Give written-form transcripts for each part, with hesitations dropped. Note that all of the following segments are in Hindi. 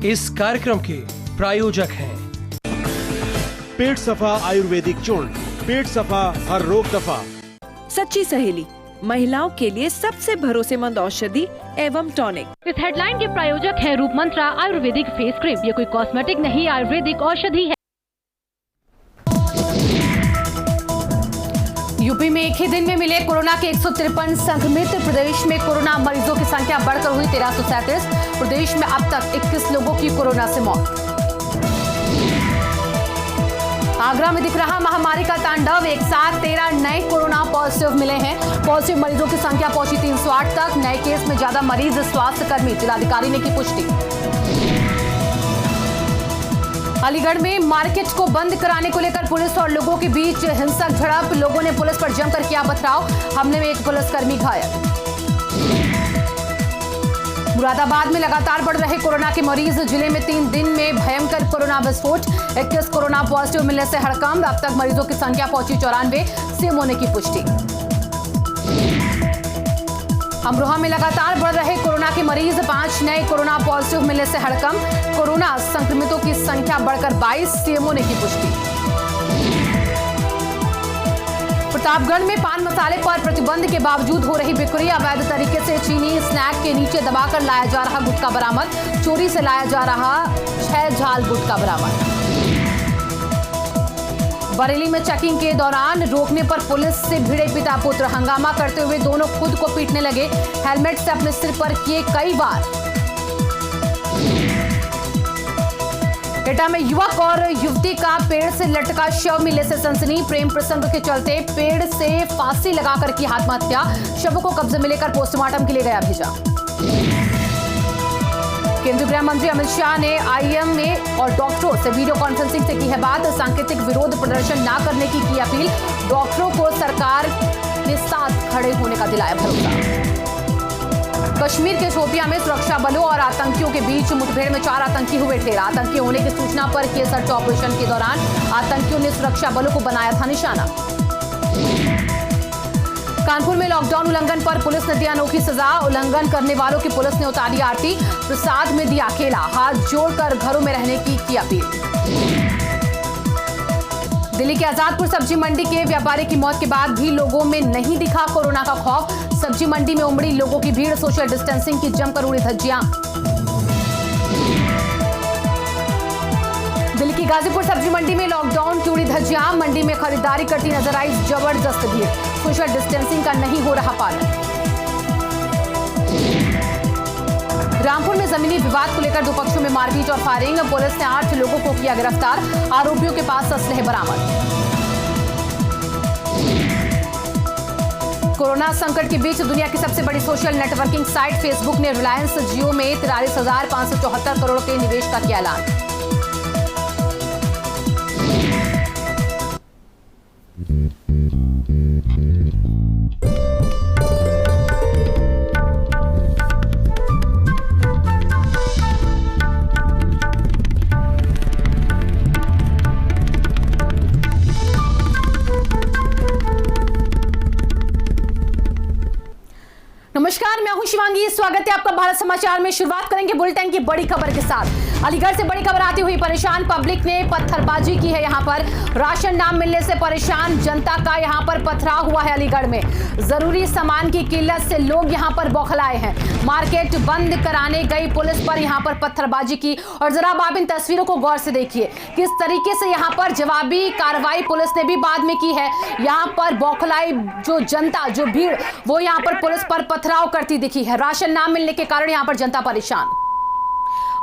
इस कार्यक्रम के प्रायोजक हैं पेट सफा आयुर्वेदिक चूर्ण, पेट सफा हर रोग दफा। सच्ची सहेली, महिलाओं के लिए सबसे भरोसेमंद औषधि एवं टॉनिक। इस हेडलाइन के प्रायोजक है रूप मंत्रा आयुर्वेदिक फेस क्रीम। ये कोई कॉस्मेटिक नहीं, आयुर्वेदिक औषधि है। यूपी में एक ही दिन में मिले कोरोना के 153 संक्रमित। प्रदेश में कोरोना मरीजों की संख्या बढ़कर हुई 1337। प्रदेश में अब तक 21 लोगों की कोरोना से मौत। आगरा में दिख रहा महामारी का तांडव। एक साथ 13 नए कोरोना पॉजिटिव मिले हैं। पॉजिटिव मरीजों की संख्या पहुंची 308 तक। नए केस में ज्यादा मरीज स्वास्थ्य कर्मी, जिलाधिकारी ने की पुष्टि। अलीगढ़ में मार्केट को बंद कराने को लेकर पुलिस और लोगों के बीच हिंसक झड़प। लोगों ने पुलिस पर जमकर किया पथराव। हमले में एक पुलिसकर्मी घायल। मुरादाबाद में लगातार बढ़ रहे कोरोना के मरीज। जिले में 3 दिन में भयंकर कोरोना विस्फोट। 21 कोरोना पॉजिटिव मिलने से हड़कंप। अब तक मरीजों की संख्या पहुंची 94। सीएमओ ने की पुष्टि। अमरोहा में लगातार बढ़ रहे कोरोना के मरीज। 5 नए कोरोना पॉजिटिव मिलने से हड़कंप। कोरोना संक्रमितों की संख्या बढ़कर 22। सीएमओ ने की पुष्टि। प्रतापगढ़ में पान मसाले पर प्रतिबंध के बावजूद हो रही बिक्री। अवैध तरीके से चीनी स्नैक के नीचे दबाकर लाया जा रहा गुटखा बरामद। चोरी से लाया जा रहा 6 झाल गुटखा बरामद। बरेली में चेकिंग के दौरान रोकने पर पुलिस से भिड़े पिता पुत्र। हंगामा करते हुए दोनों खुद को पीटने लगे। हेलमेट से अपने सिर पर किए कई बार। एटा में युवक और युवती का पेड़ से लटका शव मिलने से सनसनी। प्रेम प्रसंग के चलते पेड़ से फांसी लगाकर की आत्महत्या। शव को कब्जे में लेकर पोस्टमार्टम के लिए गया भेजा। केंद्रीय गृह मंत्री अमित शाह ने आईएमए और डॉक्टरों से वीडियो कॉन्फ्रेंसिंग से की है बात। सांकेतिक विरोध प्रदर्शन न करने की अपील। डॉक्टरों को सरकार के साथ खड़े होने का दिलाया भरोसा। कश्मीर के शोपियां में सुरक्षा बलों और आतंकियों के बीच मुठभेड़ में 4 आतंकी हुए ढेर। आतंकी होने की सूचना पर किए सर्च ऑपरेशन के दौरान आतंकियों ने सुरक्षा बलों को बनाया था निशाना। कानपुर में लॉकडाउन उल्लंघन पर पुलिस ने दी अनोखी सजा। उल्लंघन करने वालों की पुलिस ने उतारी आरती। प्रसाद में दिया अकेला। हाथ जोड़कर घरों में रहने की अपील। दिल्ली के आजादपुर सब्जी मंडी के व्यापारी की मौत के बाद भी लोगों में नहीं दिखा कोरोना का खौफ। सब्जी मंडी में उमड़ी लोगों की भीड़। सोशल डिस्टेंसिंग की जमकर उड़ी धज्जियां। दिल्ली की गाजीपुर सब्जी मंडी में लॉकडाउन की उड़ी धज्जियां। मंडी में खरीदारी करती नजर आई जबरदस्त भीड़। सोशल डिस्टेंसिंग का नहीं हो रहा पालन। रामपुर में जमीनी विवाद को लेकर 2 पक्षों में मारपीट और फायरिंग। पुलिस ने 8 लोगों को किया गिरफ्तार। आरोपियों के पास असलहे बरामद। कोरोना संकट के बीच दुनिया की सबसे बड़ी सोशल नेटवर्किंग साइट फेसबुक ने रिलायंस जियो में 43,574 करोड़ के निवेश का किया ऐलान। नमस्कार, मैं हूं शिवांगी। स्वागत है आपका भारत समाचार में। शुरुआत करेंगे बुलेटिन की बड़ी खबर के साथ। अलीगढ़ से बड़ी खबर आती हुई परेशान पब्लिक ने पत्थरबाजी की है। यहां पर राशन ना मिलने से परेशान जनता का यहां पर पथराव हुआ है। अलीगढ़ में जरूरी सामान की किल्लत से लोग यहां पर बौखलाए हैं। मार्केट बंद कराने गई पुलिस पर यहां पर पत्थरबाजी की। और जरा आप इन तस्वीरों को गौर से देखिए किस तरीके से यहां पर जवाबी कार्रवाई पुलिस ने भी बाद में की है। यहां पर बौखलाई जो जनता, जो भीड़, वो यहां पर पुलिस पर पथराव करती दिखी है। राशन ना मिलने के कारण यहां पर जनता परेशान।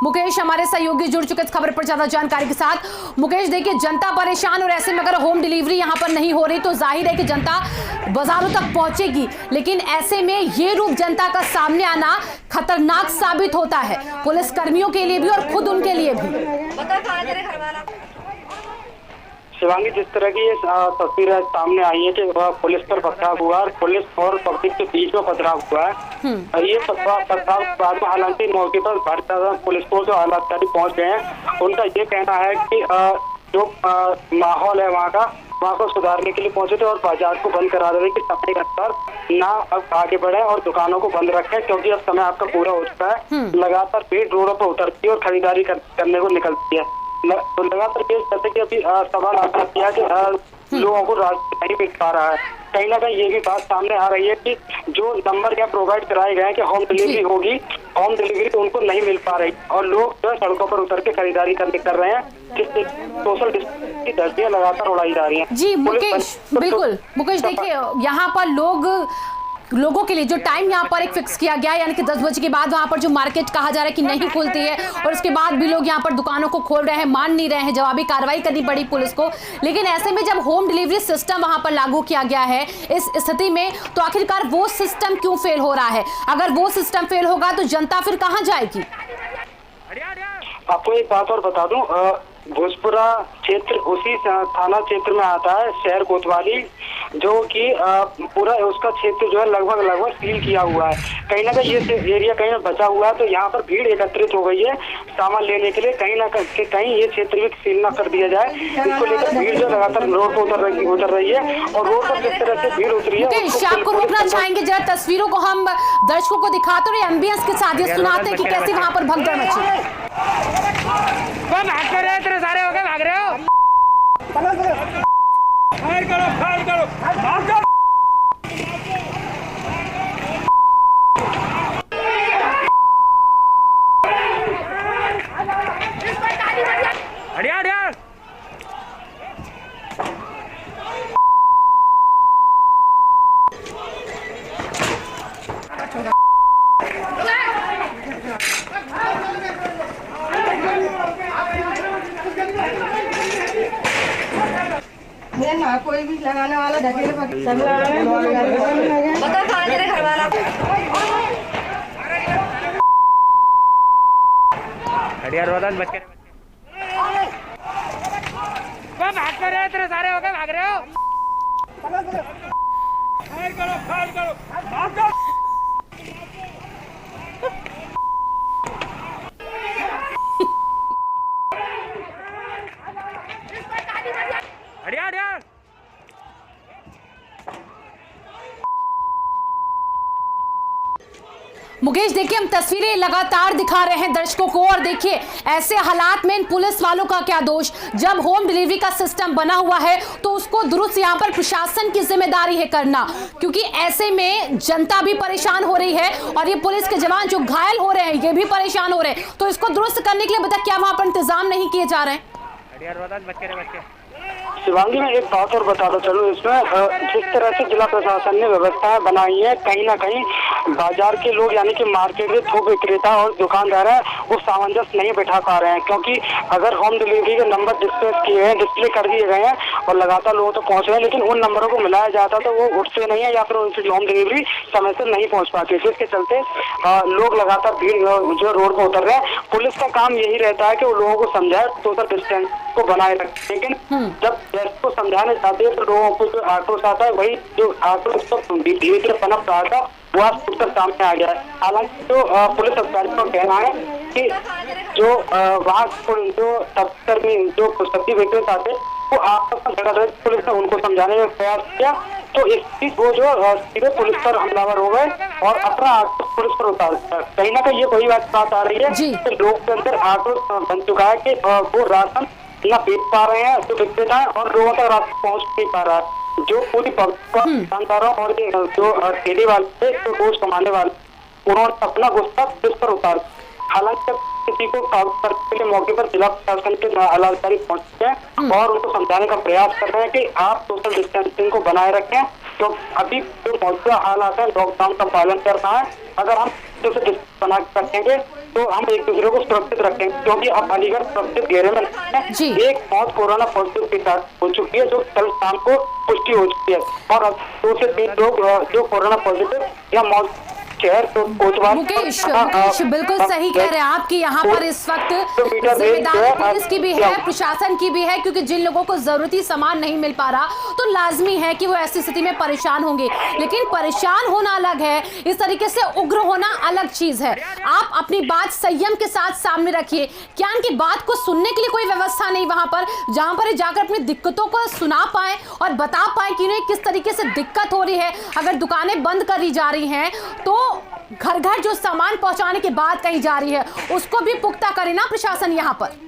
मुकेश हमारे सहयोगी जुड़ चुके इस खबर पर ज्यादा जानकारी के साथ। मुकेश, देखिए जनता परेशान और ऐसे में अगर होम डिलीवरी यहां पर नहीं हो रही तो जाहिर है कि जनता बाजारों तक पहुंचेगी। लेकिन ऐसे में ये रूप जनता का सामने आना खतरनाक साबित होता है, पुलिस कर्मियों के लिए भी और खुद उनके लिए भी। शिवांगी, जिस तरह की ये तस्वीरें सामने आई है कि पुलिस पर पथराव हुआ और पुलिस और पब्लिक के बीच में पथराव हुआ है। ये पथराव बाद में हालांकि मौके पर भारतीय पुलिस को जो आलाधिकारी पहुंच गए हैं, उनका ये कहना है कि जो माहौल है वहाँ को सुधारने के लिए पहुंचे थे और बाजार को बंद करा रहे थे कि समय के अनुसार ना अब आगे बढ़े और दुकानों को बंद रखें, क्योंकि अब समय आपका पूरा हो चुका है। लगातार भीड़ रोडों पर उतरती है और खरीदारी करने को निकलती है। तो लगातार जैसे कि अभी सवाल आपने किया कि लोगों को रास्ता नहीं मिल पा रहा है, कहीं ना कहीं ये भी बात सामने आ रही है कि जो नंबर क्या प्रोवाइड कराए गए हैं कि होम डिलीवरी होगी, होम डिलीवरी तो उनको नहीं मिल पा रही और लोग जो सड़कों पर उतर के खरीदारी कर रहे हैं, जिससे सोशल डिस्टेंस की धज्जियां लगातार उड़ाई जा रही हैं। जी मुकेश, बिल्कुल मुकेश, देखिए यहाँ पर लोगों के लिए जो टाइम यहाँ पर एक फिक्स किया गया है, यानी कि 10 बजे के बाद वहाँ पर जो मार्केट कहा जा रहा है कि नहीं खुलती है और उसके बाद भी लोग यहाँ पर दुकानों को खोल रहे हैं, मान नहीं रहे हैं, जवाबी कार्रवाई करनी पड़ी पुलिस को। लेकिन ऐसे में जब होम डिलीवरी सिस्टम वहाँ पर लागू किया गया है इस स्थिति में, तो आखिरकार वो सिस्टम क्यों फेल हो रहा है? अगर वो सिस्टम फेल होगा तो जनता फिर कहाँ जाएगी? आपको एक बात और बता दूं, भोजपुरा क्षेत्र उसी थाना क्षेत्र में आता है, शहर कोतवाली, जो कि पूरा उसका क्षेत्र जो है लगभग सील किया हुआ है। कहीं ना कहीं ये एरिया कहीं बचा हुआ है, तो यहाँ पर भीड़ एकत्रित हो गई है सामान लेने के लिए। कहीं ना कहीं ये क्षेत्र भी सील न कर दिया जाए, इसको लेकर भीड़ जो लगातार रोड पर उतर रही है और रोड पर जिस तरह से भीड़ उतरी है। शाम को रोकना चाहेंगे, जरा तस्वीरों को हम दर्शकों को दिखाते और एम्बियंस के साथ ये सुनाते कि कैसे वहाँ पर भगदड़ मची। भाग रहे हो, तेरे सारे हो गए, भाग रहे हो। फायर करो, भाग जाओ। हटिया। ना कोई भी लगाने वाला ढकेले पर सब बता कहाँ तेरे घर वाला। हटिया रोदन बच के भाग रहे हो, तेरे सारे हो गए, भाग रहे हो। फायर करो, भाग जाओ। हटिया। मुकेश, देखिए हम तस्वीरें लगातार दिखा रहे हैं दर्शकों को और देखिए ऐसे हालात में इन पुलिस वालों का क्या दोष। जब होम डिलीवरी का सिस्टम बना हुआ है तो उसको दुरुस्त यहाँ पर प्रशासन की जिम्मेदारी है करना, क्योंकि ऐसे में जनता भी परेशान हो रही है और ये पुलिस के जवान जो घायल हो रहे हैं ये भी परेशान हो रहे हैं। तो इसको दुरुस्त करने के लिए बता क्या वहाँ पर इंतजाम नहीं किए जा रहे हैं? शिवांगी, में एक बात और बताता चलूं, इसमें जिस तरह से जिला प्रशासन ने व्यवस्थाएं बनाई है, कहीं ना कहीं बाजार के लोग यानी कि मार्केट के थोक विक्रेता और दुकानदार है वो सामंजस्य नहीं बैठा पा रहे हैं, क्योंकि अगर होम डिलीवरी के नंबर डिस्प्ले कर दिए गए हैं और लगातार लोगों तक पहुंच रहे हैं, लेकिन उन नंबरों को मिलाया जाता तो वो उठते नहीं है या फिर उनकी होम डिलीवरी समय से नहीं पहुँच पाती, जिसके चलते लोग लगातार भीड़ जो रोड पर उतर रहे हैं। पुलिस का काम यही रहता है कि वो लोगों को समझाए, सोशल डिस्टेंस को बनाए रखे, लेकिन जब को समझाने जाते हैं तो लोगों को जो आक्रोश आता है, वही जो आक्रोश धीरे धीरे पनप रहा था वो आज फुटकर सामने आ गया है। हालांकि जो पुलिस अधिकारियों का कहना है कि जो वहाँ जो तस्कर जो सब्जी विक्रेता थे वो आपस में झगड़ रहे, पुलिस ने उनको समझाने का प्रयास किया तो इस चीज वो जो सीधे पुलिस पर हमलावर हो गए और अपना आक्रोश पुलिस पर उतार। कहीं ना कहीं ये वही बात आ रही है कि लोग के अंदर आक्रोश बन चुका है कि वो राशन ना बेच पा रहे हैं जो विक्रेता है और लोगों तक राशन पहुंच नहीं पा रहा है। जो पूरी दुकानदारों और जो ठेले वाले जो गोश्त कमाने वाले उन्होंने अपना गुस्सा पुलिस पर उतार। हालांकि किसी को करने के मौके पर जिला प्रशासन के आलाधिकारी पहुंचते हैं और उनको समझाने का प्रयास कर रहे हैं कि आप सोशल डिस्टेंसिंग को बनाए रखें, तो अभी जो मौजूदा हालात है लॉकडाउन का पालन करना है। अगर हम सोशल बना रखेंगे तो हम एक दूसरे को सुरक्षित रखेंगे, क्योंकि अब अलीगढ़ सुरक्षित घेरे में है। एक मौत कोरोना पॉजिटिव के साथ हो चुकी है जो कल शाम को पुष्टि हो चुकी है और अब 2 से 3 लोग जो कोरोना पॉजिटिव या मौत शहर कोतवाल। मुकेश बिल्कुल सही कह रहे हैं आप कि यहाँ पर इस वक्त जिम्मेदारी पुलिस की भी है, प्रशासन की भी है, क्योंकि जिन लोगों को जरूरती सामान नहीं मिल पा रहा तो लाजमी है कि वो ऐसी स्थिति में परेशान होंगे। लेकिन परेशान होना अलग है, इस तरीके से उग्र होना अलग चीज है। आप अपनी बात संयम के साथ सामने रखिए। क्या इनकी बात को सुनने के लिए कोई व्यवस्था नहीं वहां पर, जहां पर जाकर अपनी दिक्कतों को सुना पाए और बता पाए कि उन्हें किस तरीके से दिक्कत हो रही है। अगर दुकानें बंद करी जा रही हैं तो घर घर जो सामान पहुंचाने की बात कही जा रही है उसको भी पुख्ता करे ना प्रशासन यहाँ पर।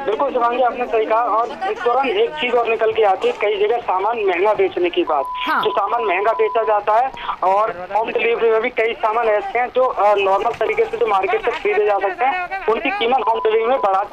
बिल्कुल शिवांगी, आपने सही कहा। और इस दौरान एक चीज और निकल के आती है, कई जगह सामान महंगा बेचने की बात। हाँ। जो सामान महंगा बेचा जाता है और होम डिलीवरी में भी कई सामान ऐसे हैं जो नॉर्मल तरीके से जो मार्केट से खरीदे जा सकते हैं, उनकी कीमत होम डिलीवरी में बढ़ा,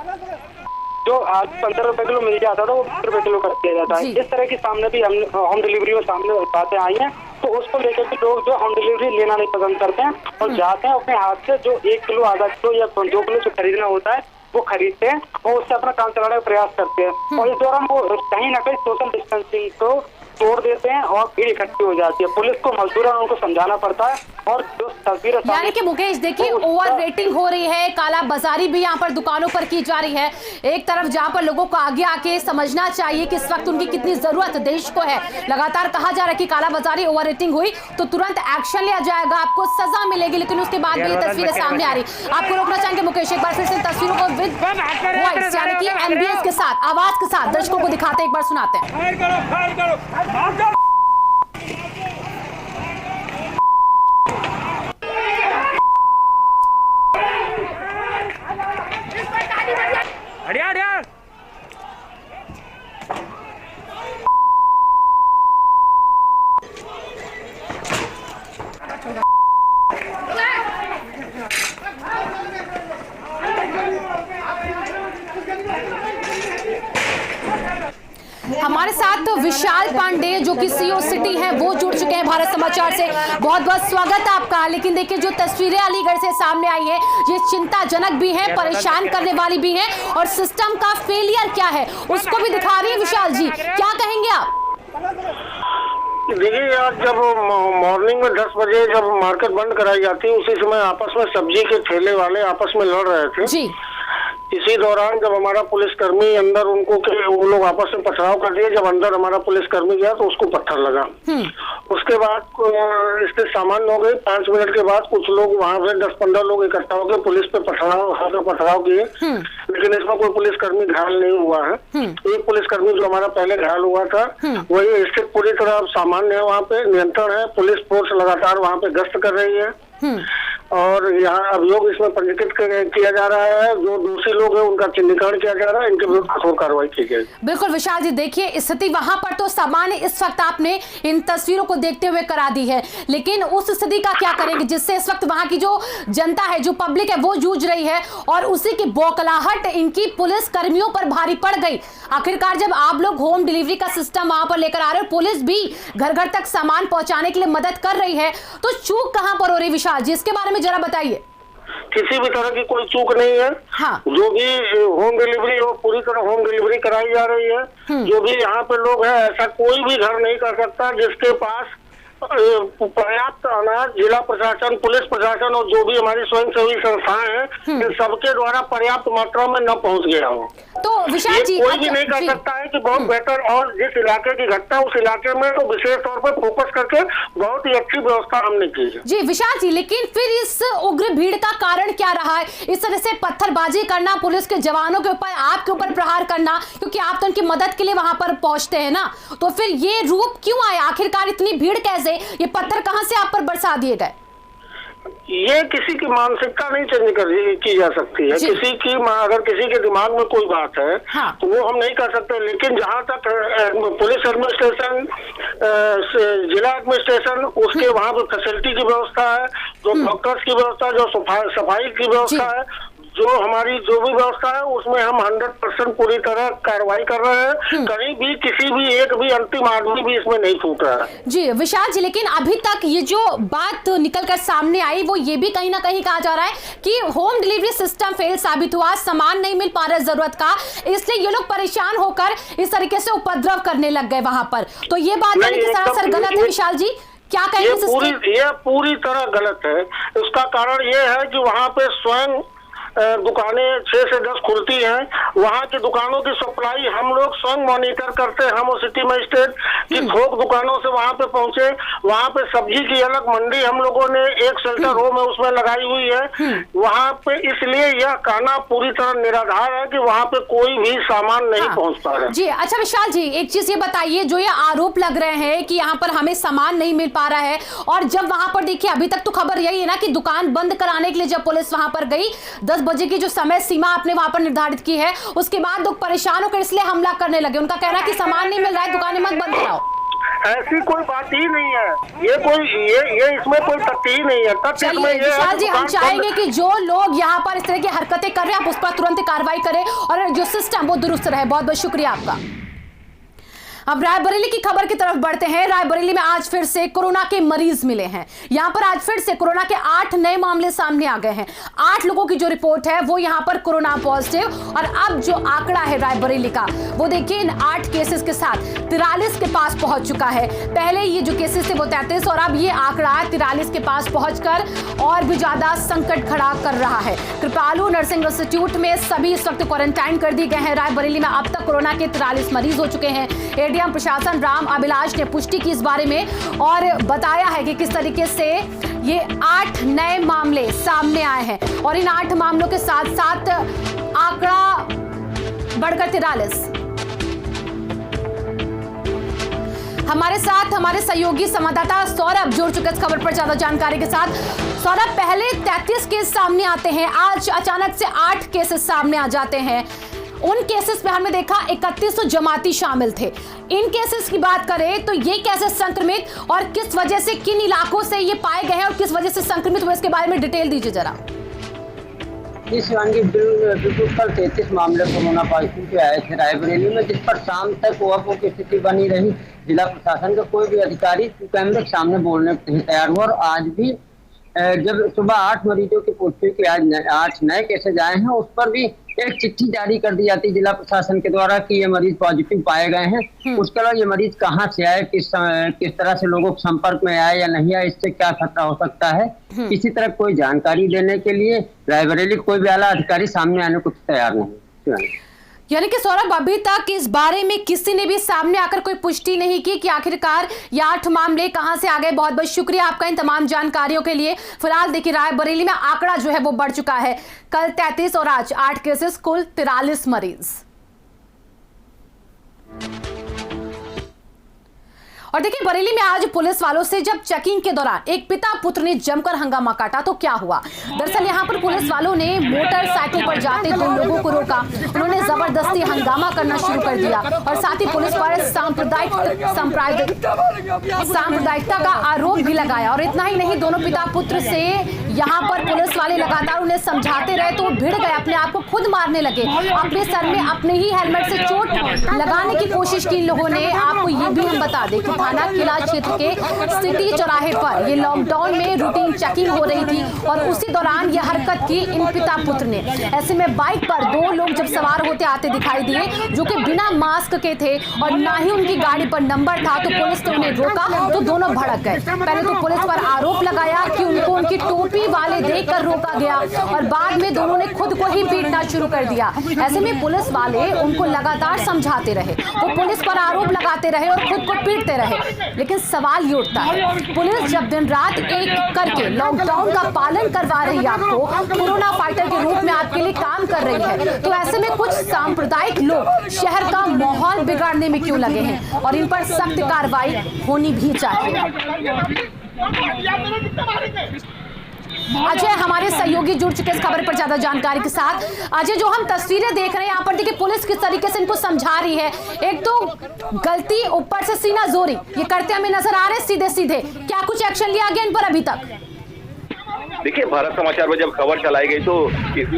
जो आज 15 रुपए किलो मिल जाता था वो 20 रुपए किलो कर दिया जाता है। इस तरह की सामने भी हम होम डिलीवरी में सामने बातें आई हैं, तो उसको लेकर भी लोग जो होम डिलीवरी लेना नहीं पसंद करते हैं और जाते हैं अपने हाथ से जो 1 किलो, आधा किलो या 2 किलो जो खरीदना होता है वो खरीदते हैं और उससे अपना काम चलाने का प्रयास करते हैं। और इस दौरान वो कहीं ना कहीं सोशल डिस्टेंसिंग को तोड़ देते हैं और भीड़ इकट्ठी हो जाती है। पुलिस को मजदूरन उनको समझाना पड़ता है। और जो तस्वीर यानी कि मुकेश देखिए, ओवर रेटिंग हो रही है, काला बाजारी भी यहाँ पर दुकानों पर की जा रही है। एक तरफ जहाँ पर लोगों को आगे आके समझना चाहिए कि इस वक्त उनकी कितनी जरूरत देश को है। लगातार कहा जा रहा है कि काला बाजारी, ओवर रेटिंग हुई तो तुरंत एक्शन लिया जाएगा, आपको सजा मिलेगी, लेकिन उसके बाद भी ये तस्वीरें सामने आ रही। आपको रोकना चाहेंगे मुकेश, एक बार फिर से तस्वीरों को विद वॉइस यानी कि एमबीएस के साथ, आवाज के साथ दर्शकों को दिखाते, एक बार सुनाते हैं। हमारे साथ विशाल पांडे जो कि सीओ सिटी हैं वो जुड़ चुके हैं भारत समाचार से। बहुत बहुत स्वागत है आपका। लेकिन देखिए जो तस्वीरें अलीगढ़ से सामने आई है ये चिंताजनक भी है, परेशान करने वाली भी है और सिस्टम का फेलियर क्या है उसको भी दिखा रही है। विशाल जी क्या कहेंगे आप? देखिए आज जब मॉर्निंग में 10 बजे जब मार्केट बंद कराई जाती है उसी समय आपस में सब्जी के ठेले वाले आपस में लड़ रहे थे जी। इसी दौरान जब हमारा पुलिसकर्मी अंदर उनको वो लोग आपस में पथराव कर दिए। जब अंदर हमारा पुलिसकर्मी गया तो उसको पत्थर लगा। उसके बाद स्थिति सामान्य हो गई। 5 मिनट के बाद कुछ लोग वहां से 10-15 लोग इकट्ठा होकर पुलिस पे पथराव किए, लेकिन इसमें कोई पुलिसकर्मी घायल नहीं हुआ है। एक पुलिसकर्मी जो हमारा पहले घायल हुआ था वही स्थिति पूरी तरह सामान्य है, वहाँ पे नियंत्रण है। पुलिस फोर्स लगातार वहाँ पे गश्त कर रही है और यहाँ अभियोग इसमें पंजीकृत किया जा रहा है। जो दोषी लोग हैं उनका चिन्हीकरण किया जा रहा है, इनके विरुद्ध कठोर कार्रवाई की जाएगी। बिल्कुल विशाल जी, देखिए स्थिति वहां पर तो सामान्य इस वक्त आपने इन तस्वीरों को देखते हुए करा दी है, लेकिन उस स्थिति का क्या करेंगे जिससे इस वक्त वहां की जो जनता है, जो पब्लिक है वो जूझ रही है और उसी की बौखलाहट इनकी पुलिस कर्मियों पर भारी पड़ गई। आखिरकार जब आप लोग होम डिलीवरी का सिस्टम वहां पर लेकर आ रहे हो, पुलिस भी घर घर तक सामान पहुंचाने के लिए मदद कर रही है, तो चूक कहां पर हो रही विशाल जी, इसके बारे में जरा बताइए। किसी भी तरह की कोई चूक नहीं है। हाँ। जो भी होम डिलीवरी हो पूरी तरह होम डिलीवरी कराई जा रही है। जो भी यहाँ पे लोग हैं ऐसा कोई भी घर नहीं कर सकता जिसके पास पर्याप्त अनाज जिला प्रशासन, पुलिस प्रशासन और जो भी हमारी स्वयंसेवी संस्थाएं हैं इन सबके द्वारा पर्याप्त मात्रा में न पहुंच गया हो। तो विशाल जी कोई भी नहीं कर सकता है कि बहुत बेहतर, और जिस इलाके की घटना उस इलाके में तो विशेष तौर पर फोकस करके बहुत ही अच्छी व्यवस्था हमने की है। जी विशाल जी, लेकिन फिर इस उग्र भीड़ का कारण क्या रहा है? इस तरह से पत्थरबाजी करना, पुलिस के जवानों के ऊपर, आपके ऊपर प्रहार करना, क्योंकि आप तो उनकी मदद के लिए वहां पर पहुंचते हैं ना, तो फिर ये रूप क्यों आया? आखिरकार इतनी भीड़ कैसे, ये पत्थर कहां से आप पर बरसा दिए गए? ये किसी की मानसिकता नहीं चेंज की जा सकती है। किसी की अगर किसी के दिमाग में कोई बात है तो वो हम नहीं कर सकते। लेकिन जहाँ तक पुलिस एडमिनिस्ट्रेशन, जिला एडमिनिस्ट्रेशन, उसके वहाँ पे फैसिलिटी की व्यवस्था है, जो डॉक्टर्स की व्यवस्था, जो सफाई की व्यवस्था है, जो हमारी जो भी व्यवस्था है उसमें हम 100% पूरी तरह कार्रवाई कर रहे हैं। कहीं भी किसी भी एक भी अंतिम आदमी भी इसमें नहीं छूट रहा है। जी विशाल जी, लेकिन अभी तक ये जो बात निकल कर सामने आई वो ये भी कहीं ना कहीं कहा जा रहा है कि होम डिलीवरी सिस्टम फेल साबित हुआ, सामान नहीं मिल पा रहा जरूरत का, इसलिए ये लोग परेशान होकर इस तरीके से उपद्रव करने लग गए वहां पर। तो ये बात सरासर गलत है विशाल जी। क्या कहेंगे? ये पूरी तरह गलत है। उसका कारण ये है कि वहाँ पे स्वयं दुकानें 6 से 10 खुलती हैं। वहाँ की दुकानों की सप्लाई हम लोग स्वयं मॉनिटर करते हैं। हम सिटी मजिस्ट्रेट की थोक दुकानों से वहाँ पे पहुँचे। वहाँ पे सब्जी की अलग मंडी हम लोगों ने एक शेल्टर होम है उसमें लगाई हुई है। वहाँ पे इसलिए यह कहना पूरी तरह निराधार है कि वहाँ पे कोई भी सामान नहीं पहुँच पा रहा है। जी अच्छा विशाल जी, एक चीज ये बताइए, जो ये आरोप लग रहे हैं कि यहाँ पर हमें सामान नहीं मिल पा रहा है, और जब वहाँ पर देखिए अभी तक तो खबर यही है ना कि दुकान बंद कराने के लिए जब पुलिस वहाँ पर गई 10 बजे की जो समय सीमा आपने वहां पर निर्धारित की है, उसके बाद लोग परेशान होकर इसलिए हमला करने लगे। उनका कहना है कि सामान नहीं मिल रहा है, दुकानें मत बंद कराओ। ऐसी कोई बात ही नहीं है। ये इसमें कोई तथ्य ही नहीं है। चलिए विशाल जी, हम चाहेंगे कि जो लोग यहाँ पर इस तरह की हरकतें कर रहे हैं आप उस पर तुरंत कार्रवाई करें और जो सिस्टम वो दुरुस्त रहे। बहुत बहुत शुक्रिया आपका। अब रायबरेली की खबर की तरफ बढ़ते हैं। रायबरेली में आज फिर से कोरोना के मरीज मिले हैं। यहां पर आज फिर से कोरोना के 8 नए मामले सामने आ गए हैं। 8 लोगों की जो रिपोर्ट है वो यहां पर कोरोना पॉजिटिव, और अब जो आंकड़ा है रायबरेली का वो देखिए इन 8 केसेस के साथ 43 के पास पहुंच चुका है। पहले ये जो केसेस थे वो 33 और अब ये आंकड़ा 43 के पास पहुंचकर और भी ज्यादा संकट खड़ा कर रहा है। कृपालू नर्सिंग इंस्टीट्यूट में सभी इस वक्त क्वारंटाइन कर दिए गए हैं। रायबरेली में अब तक कोरोना के 43 मरीज हो चुके हैं। एडीएम प्रशासन राम अभिलाष ने पुष्टि की इस बारे में और बताया है कि किस तरीके से ये 8 नए मामले सामने आए हैं और इन 8 मामलों के साथ साथ आंकड़ा बढ़कर 43। हमारे साथ हमारे सहयोगी संवाददाता सौरभ जुड़ चुके इस खबर पर ज्यादा जानकारी के साथ। सौरभ, पहले 33 केस सामने आते हैं, आज अचानक से 8 केसेस सामने आ जाते हैं। उन केसेस में हमने देखा 3100 जमाती शामिल थे। इन केसेस की बात करें तो ये कैसे संक्रमित और किस वजह से, किन इलाकों से ये पाए गए हैं और किस वजह से संक्रमित हुए, इसके बारे में डिटेल दीजिए जरा। शिवांगी, बिल्कुल कल 33 मामले कोरोना पॉजिटिव के आए थे रायबरेली में, जिस पर शाम तक ओवरफ्लो की स्थिति बनी रही। जिला प्रशासन का कोई भी अधिकारी कैमरे के सामने बोलने को तैयार हुआ और आज भी जब सुबह 8 मरीजों की पुष्टि के आज 8 नए केसेज आए हैं, उस पर भी एक चिट्ठी जारी कर दी जाती है जिला प्रशासन के द्वारा कि ये मरीज पॉजिटिव पाए गए हैं। उसके अलावा ये मरीज कहाँ से आए, किस तरह से लोगों के संपर्क में आए या नहीं आए, इससे क्या खतरा हो सकता है, किसी तरह कोई जानकारी देने के लिए रायबरेली कोई भी आला अधिकारी सामने आने को तैयार नहीं। यानी कि सौरभ, अभी तक इस बारे में किसी ने भी सामने आकर कोई पुष्टि नहीं की कि आखिरकार ये 8 मामले कहां से आ गए। बहुत बहुत शुक्रिया आपका इन तमाम जानकारियों के लिए। फिलहाल देखिए रायबरेली में आंकड़ा जो है वो बढ़ चुका है। कल 33 और आज 8 केसेस, कुल 43 मरीज। और देखिए बरेली में आज पुलिस वालों से जब चेकिंग के दौरान एक पिता पुत्र ने जमकर हंगामा काटा तो क्या हुआ। दरअसल यहां पर पुलिस वालों ने मोटरसाइकिल पर जाते 2 लोगों को रोका। उन्होंने जबरदस्ती हंगामा करना शुरू कर दिया और साथ ही पुलिस पर सांप्रदायिकता का आरोप भी लगाया। और इतना ही नहीं, दोनों पिता पुत्र से यहाँ पर पुलिस वाले लगातार उन्हें समझाते रहे तो वो भिड़ गए, अपने आप को खुद मारने लगे। अपने सर में अपने ही हेलमेट से चोट लगाने की कोशिश की इन लोगों ने। आपको ये भी हम बता दें कि थाना किला क्षेत्र के सिटी चौराहे पर ये लॉकडाउन में रूटीन चेकिंग हो रही थी और उसी दौरान ये हरकत की इन पिता पुत्र ने। ऐसे में बाइक पर 2 लोग जब सवार होते आते दिखाई दिए जो कि बिना मास्क के थे और ना ही उनकी गाड़ी पर नंबर था, तो पुलिस ने उन्हें रोका तो दोनों भड़क गए। पहले तो पुलिस पर आरोप लगाया कि उनको उनकी टोपी वाले देखकर रोका गया और बाद में दोनों ने खुद को ही पीटना शुरू कर दिया। ऐसे में पुलिस वाले उनको लगातार समझाते रहे, वो पुलिस पर आरोप लगाते रहे और खुद को पीटते रहे। लेकिन सवाल ये उठता है, पुलिस जब दिन रात एक करके लॉकडाउन का पालन करवा रही है, आपको कोरोना फाइटर के रूप में आपके लिए काम कर रही है, तो ऐसे में कुछ सांप्रदायिक लोग शहर का माहौल बिगाड़ने में क्यों लगे हैं और इन पर सख्त कार्रवाई होनी भी चाहिए। अजय हमारे सहयोगी जुड़ चुके इस खबर पर ज्यादा जानकारी के साथ। अजय, जो हम तस्वीरें देख रहे हैं यहाँ पर देखिए पुलिस किस तरीके से इनको समझा रही है। एक तो गलती, ऊपर से सीना जोरी, ये करते हमें नजर आ रहे सीधे सीधे। क्या कुछ एक्शन लिया गया इन पर अभी तक? देखिए, भारत समाचार में जब खबर चलाई गई तो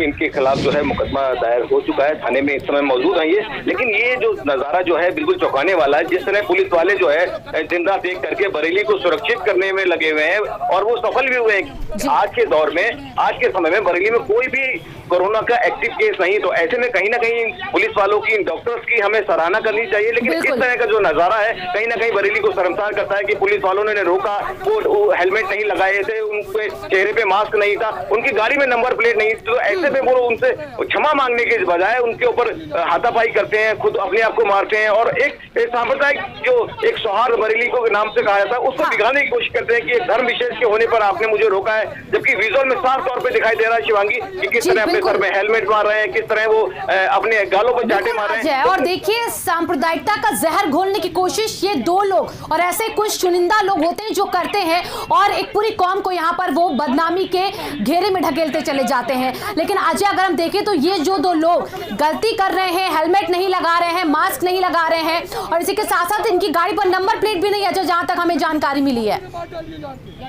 इनके खिलाफ जो है मुकदमा दायर हो चुका है, थाने में इस समय मौजूद है ये। लेकिन ये जो नजारा जो है बिल्कुल चौंकाने वाला है, जिस तरह पुलिस वाले जो है दिन रात एक करके बरेली को सुरक्षित करने में लगे हुए हैं और वो सफल भी हुए हैं। आज के दौर में, आज के समय में बरेली में कोई भी कोरोना का एक्टिव केस नहीं। तो ऐसे में कहीं ना कहीं पुलिस वालों की, डॉक्टर्स की हमें सराहना करनी चाहिए। लेकिन इस तरह का जो नजारा है कहीं ना कहीं बरेली को शर्मसार करता है कि पुलिस वालों ने रोका, वो हेलमेट नहीं लगाए थे, उनके चेहरे पे मास्क नहीं था, उनकी गाड़ी में नंबर प्लेट नहीं थी। तो ऐसे में वो उनसे क्षमा मांगने के बजाय उनके ऊपर हाथापाई करते हैं, खुद अपने आप को मारते हैं और एक सांप्रदायिक जो एक सौहार्द बरेली को नाम से कहा जाता है उसको दिखाने की कोशिश करते हैं कि धर्म विशेष के होने पर आपने मुझे रोका है, जबकि विजुअल में साफ तौर पे दिखाई दे रहा है शिवांगी कि किस तरह अपने सर में हेलमेट मार रहे हैं, किस तरह वो अपने गालों पर चाटे मार रहे हैं। और देखिए सांप्रदायिकता का जहर घोलने की कोशिश ये दो लोग और ऐसे कुछ चुनिंदा लोग होते हैं जो करते हैं और एक पूरी कौम को यहाँ पर वो बदनामी के घेरे में ढकेलते चले जाते हैं। लेकिन अजय अगर हम देखें तो ये जो दो लोग गलती कर रहे हैं, हेलमेट नहीं लगा रहे हैं, मास्क नहीं लगा रहे हैं और इसी के साथ साथ इनकी गाड़ी पर नंबर प्लेट भी नहीं है, जो जहां तक हमें जानकारी मिली है।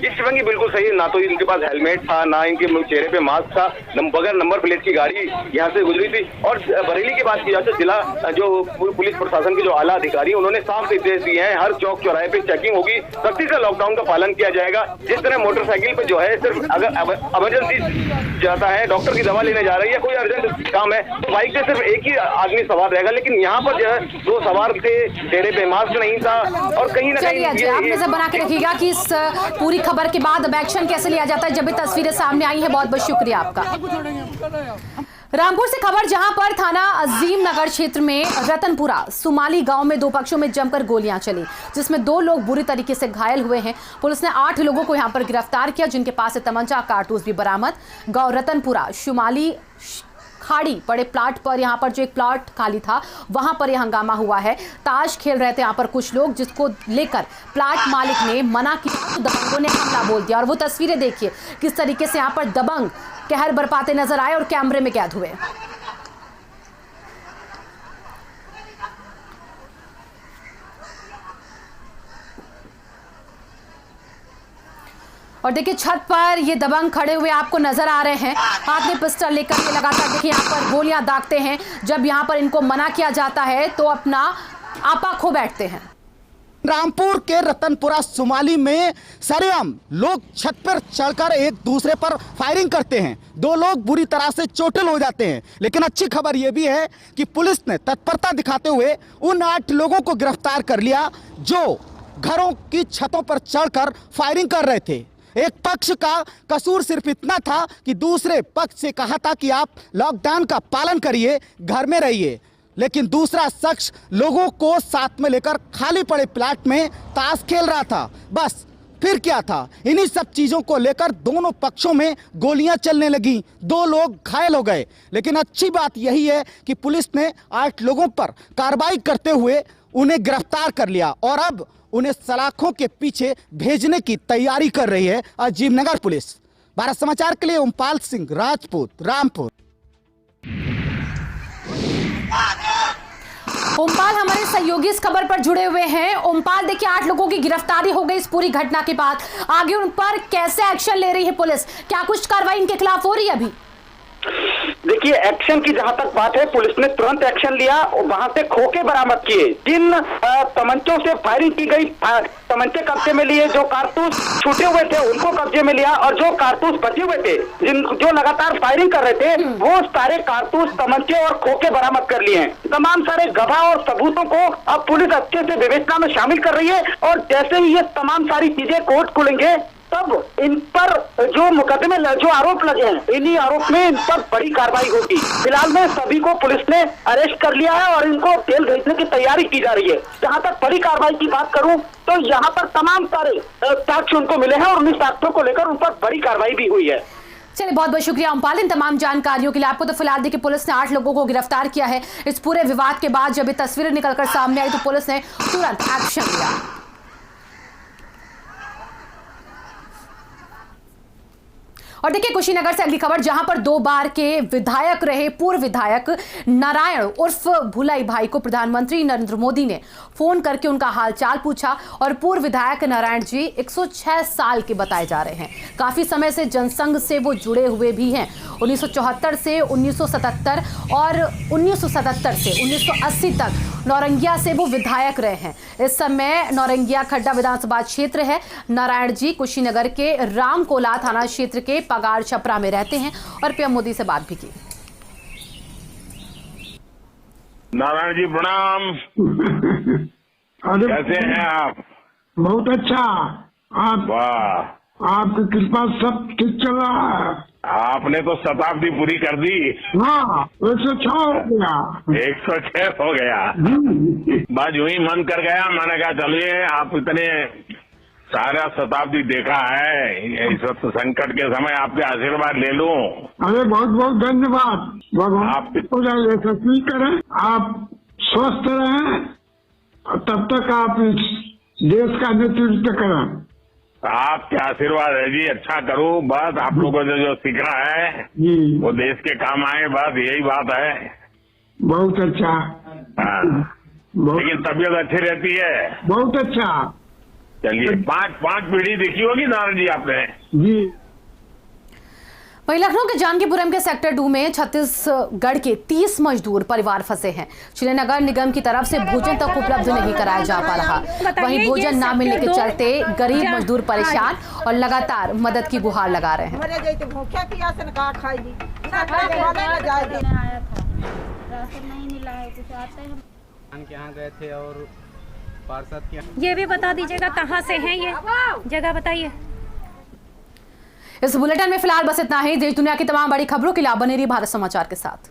शिवांगी बिल्कुल सही है, ना तो इनके पास हेलमेट था, ना इनके चेहरे पे मास्क था, बगैर नंबर प्लेट की गाड़ी यहाँ से गुजरी थी। और बरेली की बात की जाए तो जिला जो पुलिस प्रशासन के जो आला अधिकारी उन्होंने साफ निर्देश दिए हैं, हर चौक चौराहे पे चेकिंग होगी, सख्ती से लॉकडाउन का पालन किया जाएगा। जिस तरह मोटरसाइकिल पे जो है सिर्फ अगर इमरजेंसी जाता है, डॉक्टर की दवा लेने जा रही है, कोई अर्जेंट काम है, तो बाइक से सिर्फ एक ही आदमी सवार रहेगा। लेकिन यहाँ पर जो है दो सवार थे, चेहरे पे मास्क नहीं था और कहीं ना कहीं आप नजर बना के रखिएगा कि इस पूरी खबर के बाद अब एक्शन कैसे लिया जाता है। जब भी तस्वीरें सामने आई है, बहुत बहुत शुक्रिया आपका। रामपुर से खबर, जहां पर थाना अजीम नगर क्षेत्र में रतनपुरा सुमाली गांव में दो पक्षों में जमकर गोलियां चली, जिसमें 2 लोग बुरी तरीके से घायल हुए हैं। पुलिस ने 8 लोगों को यहां पर गिरफ्तार किया, जिनके पास से तमंचा, कारतूस भी बरामद। गांव रतनपुरा शुमाली खाड़ी पड़े प्लाट पर, यहाँ पर जो एक प्लाट खाली था वहां पर यह हंगामा हुआ है। ताश खेल रहे थे यहाँ पर कुछ लोग, जिसको लेकर प्लाट मालिक ने मना किया तो दबंगों ने हमला बोल दिया। और वो तस्वीरें देखिए किस तरीके से यहाँ पर दबंग कहर बरपाते नजर आए और कैमरे में कैद हुए। और देखिए छत पर ये दबंग खड़े हुए आपको नजर आ रहे हैं, हाथ में पिस्टल लेकर ये लगातार देखिए यहाँ पर गोलियां दागते हैं। जब यहाँ पर इनको मना किया जाता है तो अपना आपा खो बैठते हैं। रामपुर के रतनपुरा सुमाली में सरेआम लोग छत पर चढ़कर एक दूसरे पर फायरिंग करते हैं। 2 लोग बुरी तरह से चोटिल हो जाते हैं। लेकिन अच्छी खबर यह भी है कि पुलिस ने तत्परता दिखाते हुए उन 8 लोगों को गिरफ्तार कर लिया जो घरों की छतों पर चढ़कर फायरिंग कर रहे थे। एक पक्ष का कसूर सिर्फ इतना था कि दूसरे पक्ष से कहा था कि आप लॉकडाउन का पालन करिए, घर में रहिए, लेकिन दूसरा शख्स लोगों को साथ में लेकर खाली पड़े प्लाट में ताश खेल रहा था। बस फिर क्या था, इन्हीं सब चीज़ों को लेकर दोनों पक्षों में गोलियां चलने लगी, 2 लोग घायल हो गए। लेकिन अच्छी बात यही है कि पुलिस ने 8 लोगों पर कार्रवाई करते हुए उन्हें गिरफ्तार कर लिया और अब उन्हें सलाखों के पीछे भेजने की तैयारी कर रही है अजीमनगर पुलिस। भारत समाचार के लिए ओमपाल सिंह राजपूत, रामपुर। ओमपाल हमारे सहयोगी इस खबर पर जुड़े हुए हैं। ओमपाल देखिए 8 लोगों की गिरफ्तारी हो गई इस पूरी घटना के बाद, आगे उन पर कैसे एक्शन ले रही है पुलिस? क्या कुछ कार्रवाई इनके खिलाफ हो रही है अभी? देखिए एक्शन की जहां तक बात है, पुलिस ने तुरंत एक्शन लिया और वहां से खोखे बरामद किए। जिन तमंचों से फायरिंग की गई, तमंचे कब्जे में लिए, जो कारतूस छूटे हुए थे उनको कब्जे में लिया और जो कारतूस बचे हुए थे, जो लगातार फायरिंग कर रहे थे, वो सारे कारतूस, तमंचे और खोखे बरामद कर लिए हैं। तमाम सारे गवाह और सबूतों को अब पुलिस अच्छे से विवेचना में शामिल कर रही है और जैसे ही ये तमाम सारी चीजें कोर्ट खुलेंगे तब इन पर जो मुकदमे, जो आरोप लगे हैं, इन्हीं आरोप में इन पर बड़ी कार्रवाई होगी। फिलहाल में सभी को पुलिस ने अरेस्ट कर लिया है और इनको जेल भेजने की तैयारी की जा रही है। जहां तक बड़ी कार्रवाई की बात करूं तो यहाँ पर तमाम सारे साक्ष्य उनको मिले हैं और उन्हीं साक्ष्यों को लेकर उन पर बड़ी कार्रवाई भी हुई है। चलिए बहुत बहुत शुक्रिया ओमपाल इन तमाम जानकारियों के लिए। आपको तो फिलहाल देखिए पुलिस ने 8 लोगों को गिरफ्तार किया है। इस पूरे विवाद के बाद जब ये तस्वीरें निकलकर सामने आई तो पुलिस ने तुरंत एक्शन लिया। और देखिए कुशीनगर से अगली खबर, जहां पर 2 बार के विधायक रहे पूर्व विधायक नारायण उर्फ भुलाई भाई को प्रधानमंत्री नरेंद्र मोदी ने फोन करके उनका हालचाल पूछा। और पूर्व विधायक नारायण जी 106 साल के बताए जा रहे हैं। काफी समय से जनसंघ से वो जुड़े हुए भी हैं। 1974 से 1977 और 1977 से 1980 तक नौरंगिया से वो विधायक रहे हैं। इस समय नौरंगिया खड्डा विधानसभा क्षेत्र है। नारायण जी कुशीनगर के रामकोला थाना क्षेत्र के पगार छपरा में रहते हैं और पीएम मोदी से बात भी की। नारायण जी प्रणाम। कैसे हैं आप? बहुत अच्छा। आप वाह, आपकी कृपा सब ठीक चल रहा है। आपने तो शताब्दी पूरी कर दी। हाँ, 106 हो गया। 106 हो गया। बस यूं ही मन कर गया, मैंने कहा चलिए आप इतने सारा शताब्दी देखा है, इस वक्त संकट के समय आपके आशीर्वाद ले लूं। अरे बहुत बहुत धन्यवाद। भगवान आप यशस्वी करें, आप स्वस्थ रहें और तब तक आप इस देश का नेतृत्व करें। आपके आशीर्वाद है जी, अच्छा करो बस। आप लोगों को जो सीखना है वो देश के काम आए, बस यही बात है। बहुत अच्छा। लेकिन तबीयत अच्छी रहती है? बहुत अच्छा। चलिए, पांच पीढ़ी देखी होगी नारायण जी आपने जी। वहीं लखनऊ के जानकीपुरम के सेक्टर 2 में छत्तीसगढ़ के 30 मजदूर परिवार फंसे हैं। श्रीनगर निगम की तरफ से भोजन तक उपलब्ध नहीं कराया जा पा रहा। वहीं भोजन न मिलने के चलते गरीब मजदूर परेशान और लगातार मदद की गुहार लगा रहे हैं। यहाँ गए थे और पार्षद के ये भी बता दीजिएगा कहाँ से हैं ये जगह बताइए। इस बुलेटिन में फिलहाल बस इतना ही। देश दुनिया की तमाम बड़ी खबरों के लिए आप बने रहिए भारत समाचार के साथ।